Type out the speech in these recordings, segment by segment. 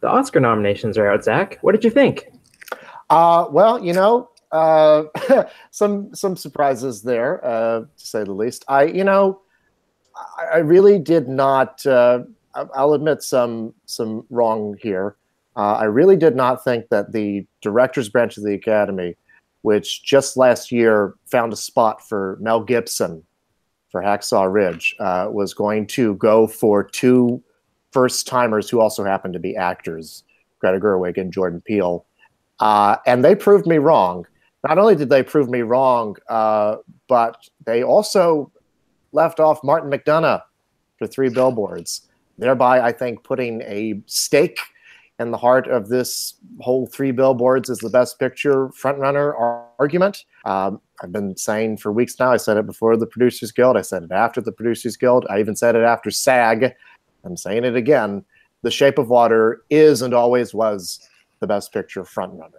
The Oscar nominations are out, Zach. What did you think? Well, some surprises there, to say the least. I really did not. I'll admit some wrong here. I really did not think that the directors branch of the Academy, which just last year found a spot for Mel Gibson for Hacksaw Ridge, was going to go for two first-timers who also happened to be actors, Greta Gerwig and Jordan Peele. And they proved me wrong. Not only did they prove me wrong, but they also left off Martin McDonagh for Three Billboards, thereby, I think, putting a stake in the heart of this whole Three Billboards is the best picture frontrunner argument. I've been saying for weeks now, I said it before the Producers Guild, I said it after the Producers Guild, I even said it after SAG. I'm saying it again. The Shape of Water is and always was the best picture frontrunner.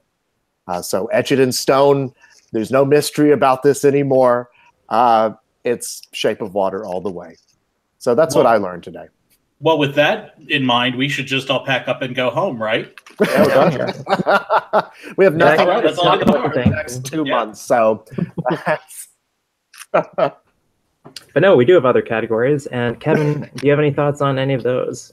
So etch it in stone. There's no mystery about this anymore. It's Shape of Water all the way. So that's what I learned today. Well, with that in mind, we should just all pack up and go home, right? We have nothing to talk about for the next 2 months. So, but no, we do have other categories. And Kevin, do you have any thoughts on any of those?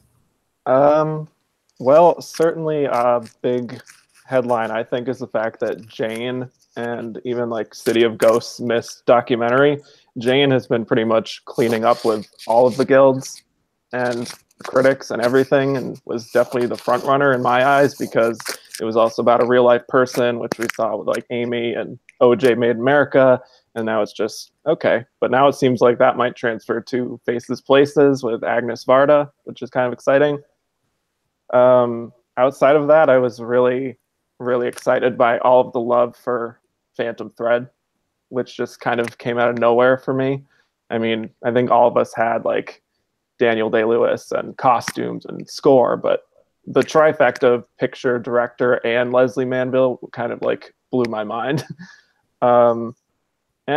Well, certainly a big headline, I think, is the fact that Jane and even like City of Ghosts missed documentary. Jane has been pretty much cleaning up with all of the guilds and critics and everything, and was definitely the front runner in my eyes because it was also about a real life person, which we saw with like Amy and OJ Made in America, and now it's just okay. But now it seems like that might transfer to Faces Places with Agnes Varda, which is kind of exciting. Outside of that, I was really excited by all of the love for Phantom Thread, which just kind of came out of nowhere for me. I mean, I think all of us had like Daniel Day-Lewis and costumes and score, but the trifecta of picture, director, and Leslie Manville kind of like blew my mind. And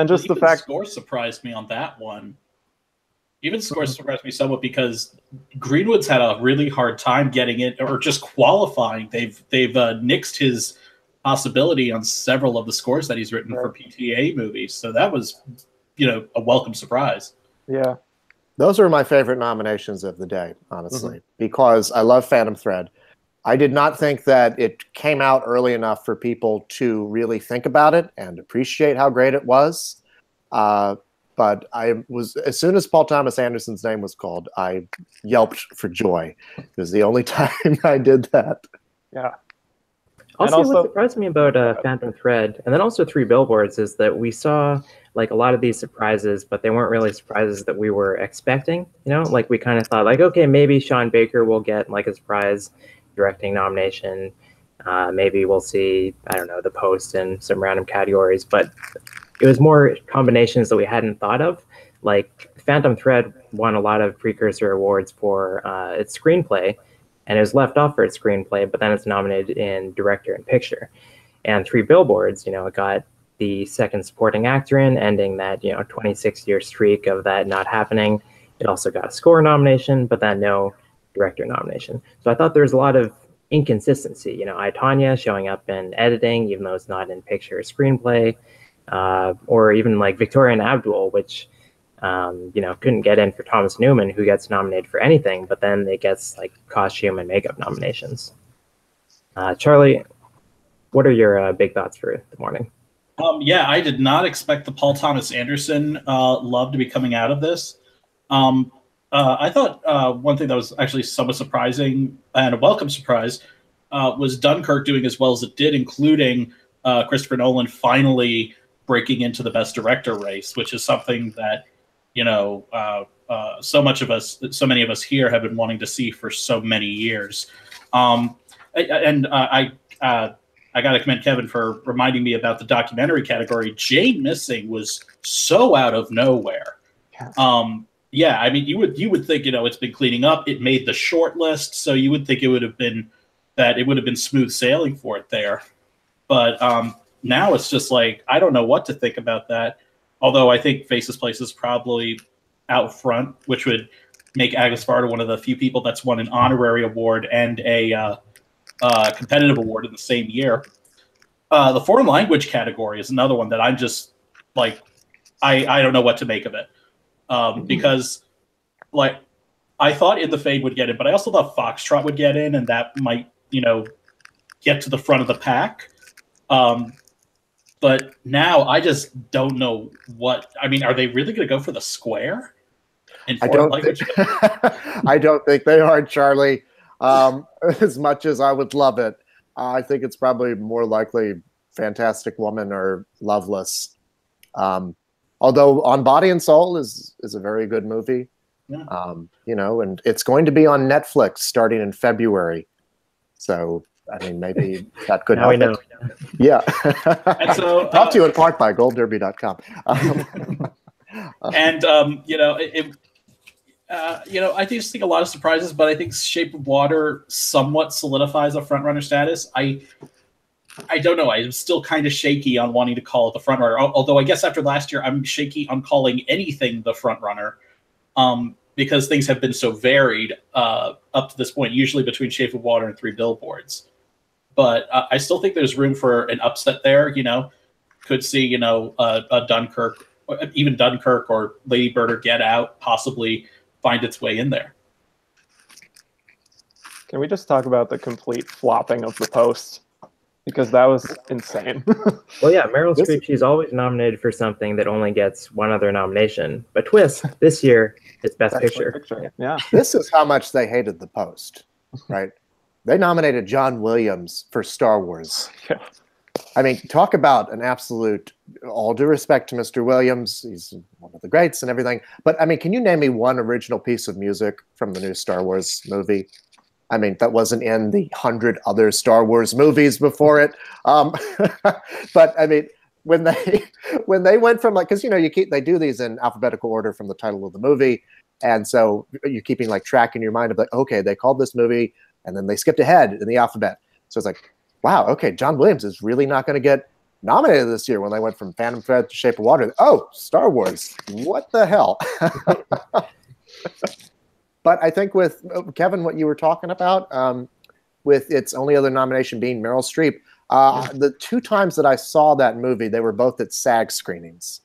just the fact score surprised me on that one. Even score surprised me somewhat because Greenwood's had a really hard time getting it or just qualifying. They've nixed his possibility on several of the scores that he's written for PTA movies. So that was, a welcome surprise. Yeah. Those are my favorite nominations of the day, honestly, because I love Phantom Thread. I did not think that it came out early enough for people to really think about it and appreciate how great it was. But as soon as Paul Thomas Anderson's name was called, I yelped for joy. It was the only time I did that. Yeah. Also, what surprised me about Phantom Thread, and then also Three Billboards, is that we saw like a lot of these surprises, but they weren't really surprises that we were expecting. Like we kind of thought, like, okay, maybe Sean Baker will get like a surprise directing nomination. Maybe we'll see, I don't know, The Post in some random categories, but it was more combinations that we hadn't thought of. Like Phantom Thread won a lot of precursor awards for its screenplay, and it was left off for its screenplay, but then it's nominated in director and picture. And Three Billboards, it got the second supporting actor in, ending that 26-year streak of that not happening. It also got a score nomination, but then no director nomination. So I thought there was a lot of inconsistency. I, Tonya showing up in editing, even though it's not in picture or screenplay, or even like Victoria and Abdul, which couldn't get in for Thomas Newman, who gets nominated for anything, but then it gets like costume and makeup nominations. Charlie, what are your big thoughts for the morning? Yeah, I did not expect the Paul Thomas Anderson love to be coming out of this. I thought one thing that was actually somewhat surprising and a welcome surprise was Dunkirk doing as well as it did, including Christopher Nolan finally breaking into the Best Director race, which is something that so many of us here have been wanting to see for so many years. I got to commend Kevin for reminding me about the documentary category. Jane missing was so out of nowhere. Yeah, I mean, you would think it's been cleaning up. It made the short list, so you would think it would have been smooth sailing for it there. But now it's just like I don't know what to think about that. Although I think Faces Places probably out front, which would make Agnes Varda one of the few people that's won an honorary award and a competitive award in the same year. The foreign language category is another one that I'm just like, I don't know what to make of it, because like I thought In the Fade would get in, but I also thought Foxtrot would get in, and that might get to the front of the pack. But now I just don't know what. I mean, are they really going to go for the square in foreign language? I don't think they are, Charlie. As much as I would love it, I think it's probably more likely Fantastic Woman or Loveless. Although On Body and Soul is a very good movie. Yeah. And it's going to be on Netflix starting in February. So, I mean, maybe that could help. We know. Yeah. And so, brought to you in part by goldderby.com. And, I just think a lot of surprises, but I think Shape of Water somewhat solidifies a frontrunner status. I don't know. I'm still kind of shaky on wanting to call it the frontrunner. Although I guess after last year, I'm shaky on calling anything the frontrunner, because things have been so varied up to this point, usually between Shape of Water and Three Billboards. But I still think there's room for an upset there. Could see a Dunkirk, even Dunkirk or Lady Bird or Get Out possibly find its way in there. Can we just talk about the complete flopping of the post? Because that was insane. Well, yeah, Meryl Streep, she's always nominated for something that only gets one other nomination. But twist, this year, it's Best Picture. Yeah. This is how much they hated the post, right? They nominated John Williams for Star Wars. Yeah. I mean, talk about an absolute, all due respect to Mr. Williams, he's one of the greats and everything. But, I mean, can you name me one original piece of music from the new Star Wars movie? I mean, that wasn't in the 100 other Star Wars movies before it. But I mean, when they went from because they do these in alphabetical order from the title of the movie, and so you're keeping track in your mind of okay, they called this movie, and then they skipped ahead in the alphabet. So it's like, wow, okay, John Williams is really not going to get nominated this year when they went from Phantom Thread to Shape of Water. Oh, Star Wars, what the hell? But I think with Kevin, what you were talking about, with its only other nomination being Meryl Streep, the two times that I saw that movie, they were both at SAG screenings.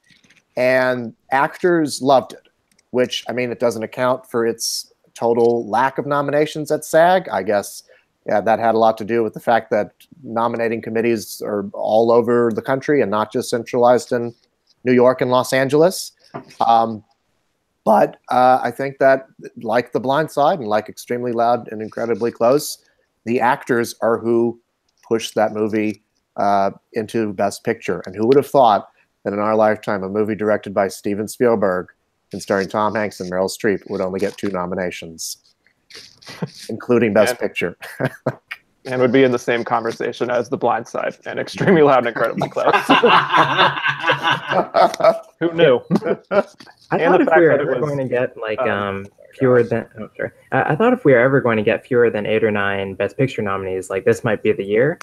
And actors loved it, which, I mean, it doesn't account for its total lack of nominations at SAG. I guess that had a lot to do with the fact that nominating committees are all over the country and not just centralized in New York and Los Angeles. But I think that, like The Blind Side and like Extremely Loud and Incredibly Close, the actors are who pushed that movie into Best Picture. And who would have thought that in our lifetime, a movie directed by Steven Spielberg and starring Tom Hanks and Meryl Streep would only get 2 nominations, including Best Picture. And would be in the same conversation as The Blind Side and Extremely Loud and Incredibly Close. Who knew? I thought if we were ever going to get fewer than I thought if we were ever going to get fewer than 8 or 9 Best Picture nominees, this might be the year,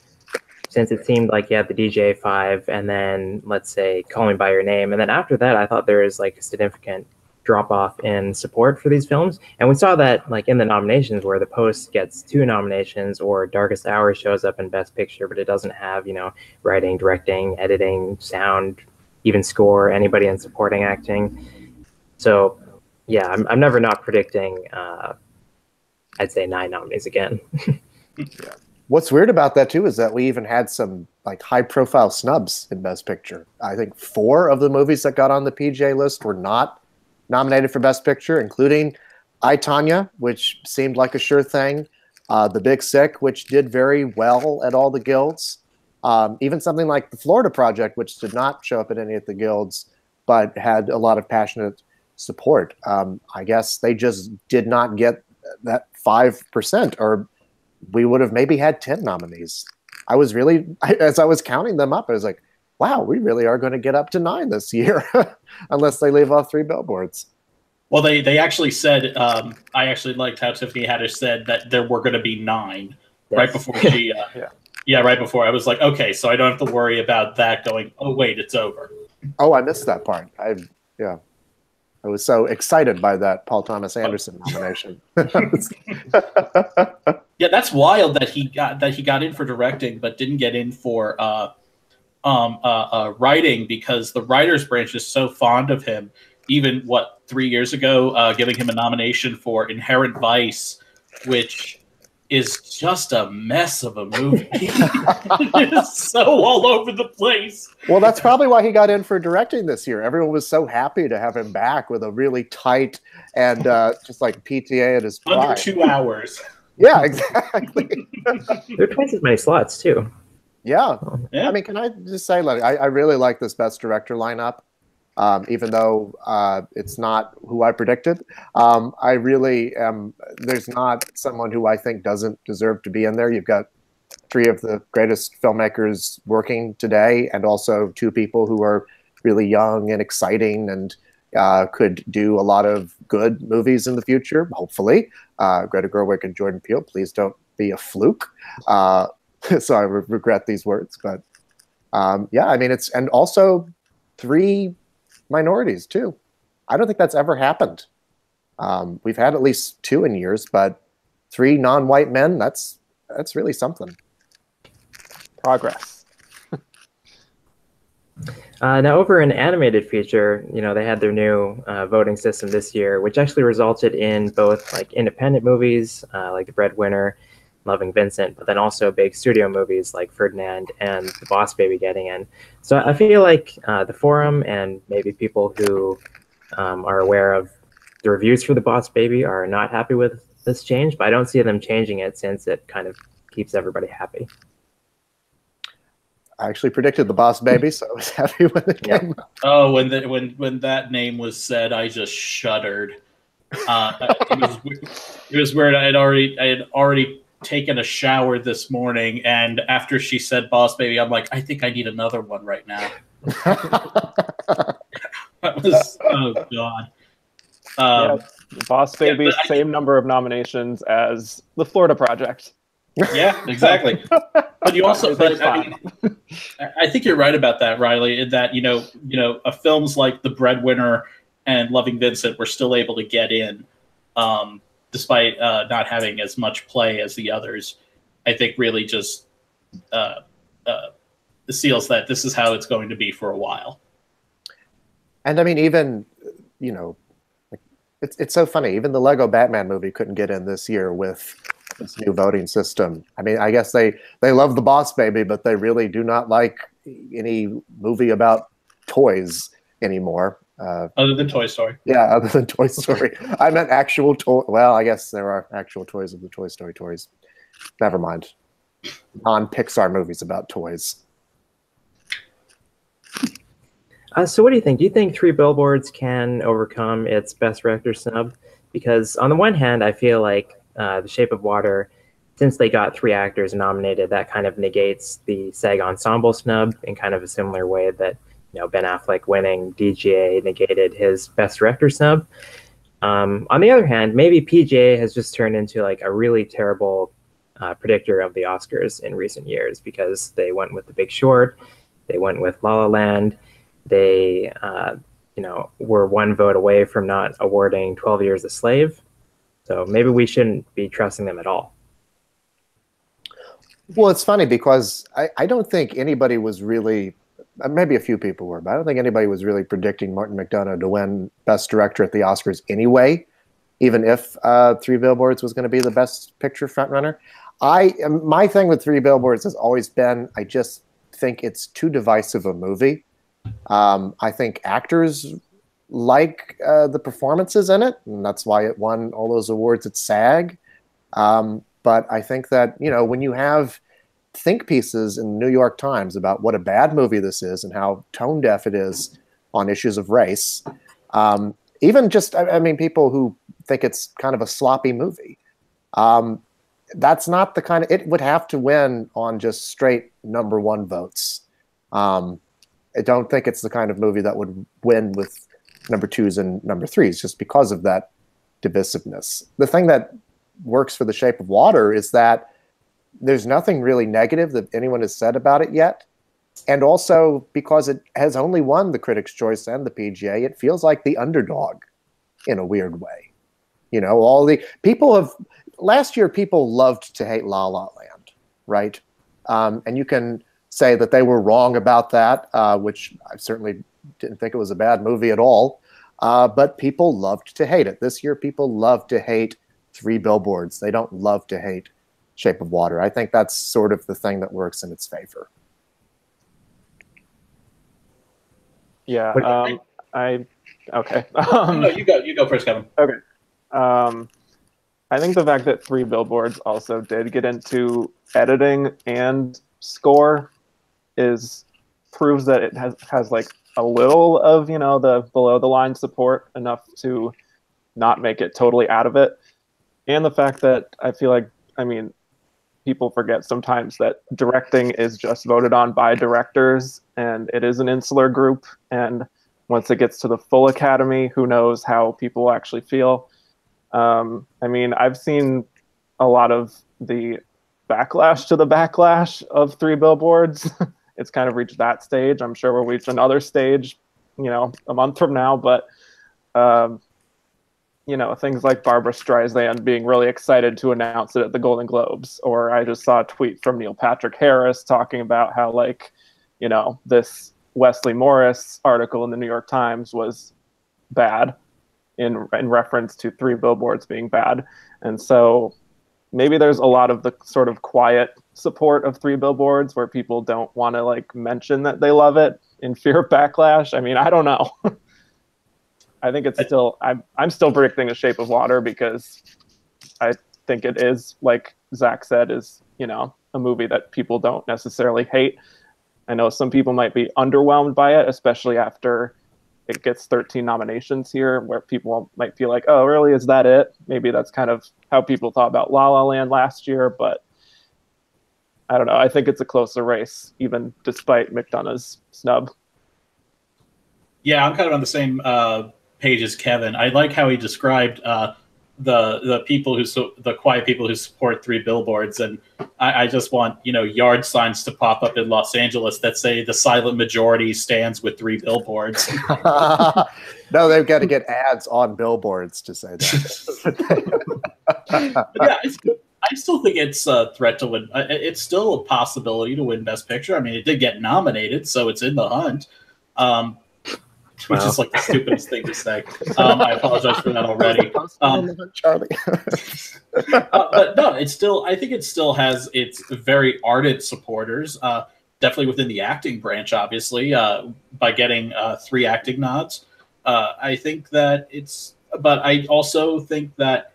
since it seemed like you had the DJ 5, and then let's say Call Me by Your Name, and then after that, I thought there was a significant drop off in support for these films, and we saw that in the nominations where The Post gets 2 nominations, or Darkest Hour shows up in Best Picture, but it doesn't have writing, directing, editing, sound, even score, anybody in supporting acting. So yeah, I'm never not predicting I'd say 9 nominees again. Yeah. What's weird about that too is that we even had some high profile snubs in Best Picture. I think 4 of the movies that got on the PJ list were not nominated for Best Picture, including I, Tonya, which seemed like a sure thing, The Big Sick, which did very well at all the guilds, even something like The Florida Project, which did not show up at any of the guilds, but had a lot of passionate support. I guess they just did not get that 5%, or we would have maybe had 10 nominees. I was really, as I was counting them up, I was like, wow, we really are going to get up to 9 this year, unless they leave off 3 billboards. Well, they actually said, I actually liked how Tiffany Haddish said that there were going to be 9 right before she, right before. I was like, okay, so I don't have to worry about that going, oh, wait, it's over. Oh, I missed that part. I was so excited by that Paul Thomas Anderson nomination. Yeah, that's wild that he got in for directing, but didn't get in for writing, because the writers branch is so fond of him. Even 3 years ago, giving him a nomination for Inherent Vice, which is just a mess of a movie. It's so all over the place. Well, that's probably why he got in for directing this year. Everyone was so happy to have him back with a really tight and just like PTA at his prime. Under 2 hours. Yeah, exactly. There are twice as many slots too. Yeah. Yeah. I mean, can I just say, like, I really like this Best Director lineup, even though it's not who I predicted. I really am. There's not someone who I think doesn't deserve to be in there. You've got 3 of the greatest filmmakers working today, and also 2 people who are really young and exciting and could do a lot of good movies in the future, hopefully. Greta Gerwig and Jordan Peele, please don't be a fluke. So I regret these words, but yeah, I mean, and also 3 minorities too. I don't think that's ever happened. We've had at least 2 in years, but 3 non-white men, that's really something. Progress. Now, over in animated feature, they had their new voting system this year, which actually resulted in both like independent movies like The Breadwinner, Loving Vincent, but then also big studio movies like Ferdinand and The Boss Baby getting in. So I feel like the forum and maybe people who are aware of the reviews for The Boss Baby are not happy with this change, but I don't see them changing it since it kind of keeps everybody happy. I actually predicted The Boss Baby, so I was happy when it came out. Oh, when that name was said, I just shuddered. It was weird. I had already taken a shower this morning, and after she said Boss Baby, I'm like, I think I need another one right now. That was, oh god. Yeah, Boss Baby, same number of nominations as The Florida Project. Yeah, exactly. But you also, I think you're right about that, Riley. In that films like The Breadwinner and Loving Vincent were still able to get in, despite not having as much play as the others. I think really just seals that this is how it's going to be for a while. And I mean, even it's so funny. Even the Lego Batman movie couldn't get in this year with this new voting system. I mean, I guess they love The Boss Baby, but they really do not like any movie about toys anymore. Other than Toy Story. Yeah, other than Toy Story. I meant actual toy. Well, I guess there are actual toys of the Toy Story toys. Never mind. Non-Pixar movies about toys. So what do you think? Do you think Three Billboards can overcome its Best Director snub? Because on the one hand, I feel like The Shape of Water, since they got 3 actors nominated, that kind of negates the SAG Ensemble snub in kind of a similar way that Ben Affleck winning DGA negated his Best Director snub. On the other hand, maybe PGA has just turned into like a really terrible predictor of the Oscars in recent years, because they went with The Big Short, they went with La La Land, they were 1 vote away from not awarding 12 Years a Slave. So maybe we shouldn't be trusting them at all. Well, it's funny because I don't think anybody was really, maybe a few people were, but I don't think anybody was really predicting Martin McDonagh to win Best Director at the Oscars anyway, even if Three Billboards was going to be the Best Picture frontrunner. My thing with Three Billboards has always been, I just think it's too divisive a movie. I think actors like the performances in it, and that's why it won all those awards at SAG. But I think that, when you have think pieces in the New York Times about what a bad movie this is and how tone deaf it is on issues of race, even just, I mean, people who think it's kind of a sloppy movie, that's not the kind of, it would have to win on just straight #1 votes. I don't think it's the kind of movie that would win with #2s and #3s just because of that divisiveness. The thing that works for The Shape of Water is that there's nothing really negative that anyone has said about it yet. And also because it has only won the Critics' Choice and the PGA, it feels like the underdog in a weird way. All the people have, last year people loved to hate La La Land, right? And you can say that they were wrong about that, which I certainly didn't think it was a bad movie at all. But people loved to hate it. This year, people love to hate Three Billboards. They don't love to hate Shape of Water. I think that's sort of the thing that works in its favor. Yeah. Okay. No, you go first, Kevin. Okay. I think the fact that Three Billboards also did get into editing and score proves that it has like a little of, you know, the below the line support enough to not make it totally out of it. And the fact that I feel like, I mean, people forget sometimes that directing is just voted on by directors, and it is an insular group. And once it gets to the full academy, who knows how people will actually feel. I mean, I've seen a lot of the backlash to the backlash of Three Billboards. It's kind of reached that stage. I'm sure we'll reach another stage, you know, a month from now. But, you know, things like Barbra Streisand being really excited to announce it at the Golden Globes. Or I just saw a tweet from Neil Patrick Harris talking about how, like, you know, this Wesley Morris article in the New York Times was bad in reference to Three Billboards being bad. And so maybe there's a lot of the sort of quiet support of Three Billboards where people don't want to like mention that they love it in fear of backlash. I mean, I don't know. I think it's still, I'm still predicting A Shape of Water because I think it is, like Zach said, is, you know, a movie that people don't necessarily hate. I know some people might be underwhelmed by it, especially after it gets 13 nominations here, where people might feel like, oh, really, is that it? Maybe that's kind of how people thought about La La Land last year, but I don't know. I think it's a closer race, even despite McDonough's snub. Yeah, I'm kind of on the same page as Kevin. I like how he described the people the quiet people who support Three Billboards, and I just want, you know, yard signs to pop up in Los Angeles that say the silent majority stands with Three Billboards. No, they've got to get ads on billboards to say that. Yeah, I still think it's a threat to win. It's still a possibility to win Best Picture. I mean, it did get nominated, so it's in the hunt. Which is like the stupidest thing to say. I apologize for that already. Charlie. But no, it's still. I think it still has its very ardent supporters. Definitely within the acting branch, obviously, by getting 3 acting nods. I think that it's. But I also think that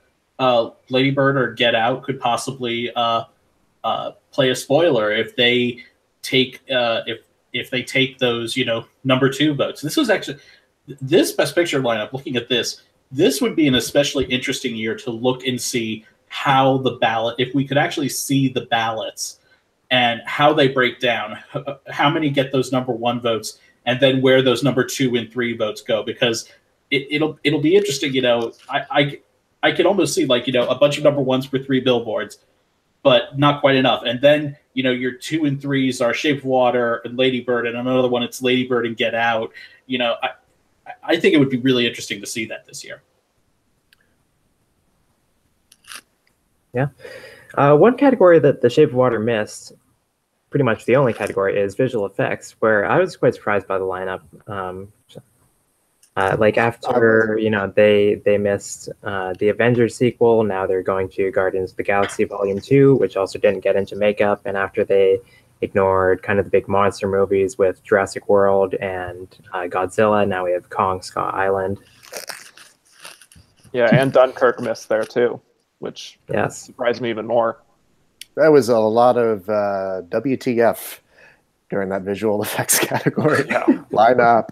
Lady Bird or Get Out could possibly play a spoiler if they take if they take those, you know, number 2 votes. This was actually, this Best Picture lineup, looking at this would be an especially interesting year to look and see how the ballot, if we could actually see the ballots and how they break down, how many get those number 1 votes, and then where those number 2 and 3 votes go, because it'll be interesting, you know. I could almost see, like, you know, a bunch of number 1s for Three Billboards, but not quite enough. And then, you know, your 2 and 3s are Shape of Water and Lady Bird, and another one it's Lady Bird and Get Out. You know, I think it would be really interesting to see that this year. Yeah. One category that The Shape of Water missed, pretty much the only category, is visual effects, where I was quite surprised by the lineup. Like after, you know, they missed the Avengers sequel, now they're going to Guardians of the Galaxy Volume 2, which also didn't get into makeup. And after they ignored kind of the big monster movies with Jurassic World and Godzilla, now we have Kong Skull Island. Yeah, and Dunkirk missed there too, which surprised me even more. That was a lot of WTF during that visual effects category lineup.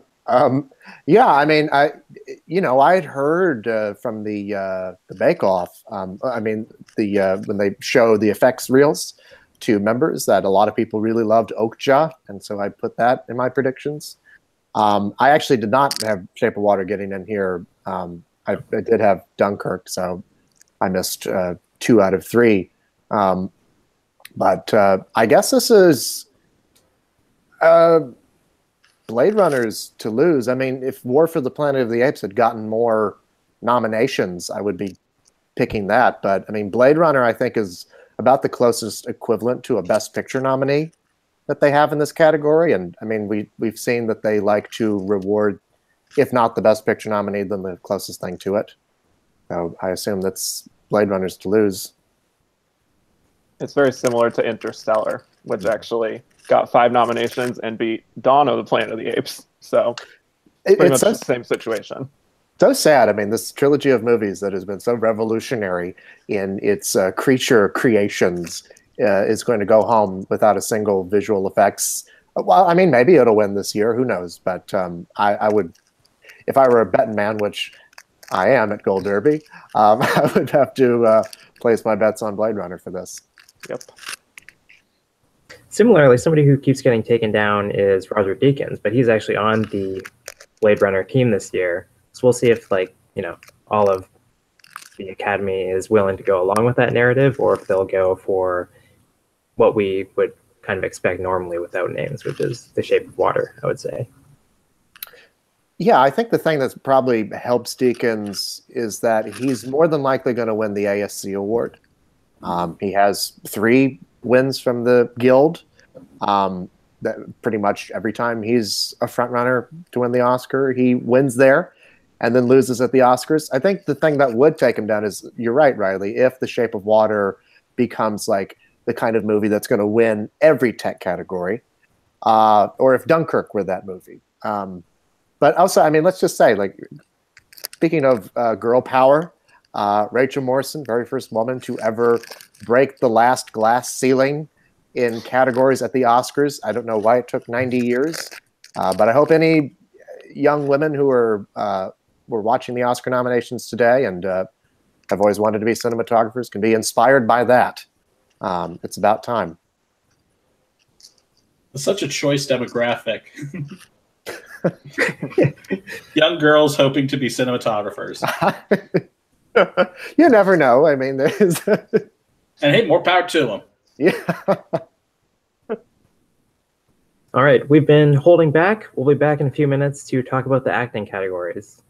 Yeah, I mean, I'd heard from the Bake Off. I mean, when they show the effects reels to members, that a lot of people really loved Okja, and so I put that in my predictions. I actually did not have Shape of Water getting in here. I did have Dunkirk, so I missed 2 out of 3. But I guess this is Blade Runner's to lose. I mean, if War for the Planet of the Apes had gotten more nominations, I would be picking that. But I mean, Blade Runner, I think, is about the closest equivalent to a Best Picture nominee that they have in this category. And I mean, we've seen that they like to reward, if not the Best Picture nominee, then the closest thing to it. So I assume that's Blade Runner's to lose. It's very similar to Interstellar, which actually got 5 nominations and beat Dawn of the Planet of the Apes. So it's pretty much the same situation. So sad. I mean, this trilogy of movies that has been so revolutionary in its creature creations is going to go home without a single visual effects. Well, I mean, maybe it'll win this year. Who knows? But I would, if I were a betting man, which I am at Gold Derby, I would have to place my bets on Blade Runner for this. Yep. Similarly, somebody who keeps getting taken down is Roger Deakins, but he's actually on the Blade Runner team this year. So we'll see if, like, you know, all of the Academy is willing to go along with that narrative, or if they'll go for what we would kind of expect normally without names, which is The Shape of Water, I would say. Yeah, I think the thing that probably helps Deakins is that he's more than likely going to win the ASC award. He has 3 wins from the Guild. That pretty much every time he's a front runner to win the Oscar, he wins there and then loses at the Oscars. I think the thing that would take him down is, you're right, Riley, if The Shape of Water becomes like the kind of movie that's going to win every tech category, or if Dunkirk were that movie. But also, I mean, let's just say, like, speaking of girl power, Rachel Morrison, very first woman to ever break the last glass ceiling in categories at the Oscars. I don't know why it took 90 years, but I hope any young women who were watching the Oscar nominations today and have always wanted to be cinematographers can be inspired by that. It's about time. It's such a choice demographic. Young girls hoping to be cinematographers. You never know. I mean, there's and hey, more power to them. Yeah. All right, we've been holding back. We'll be back in a few minutes to talk about the acting categories.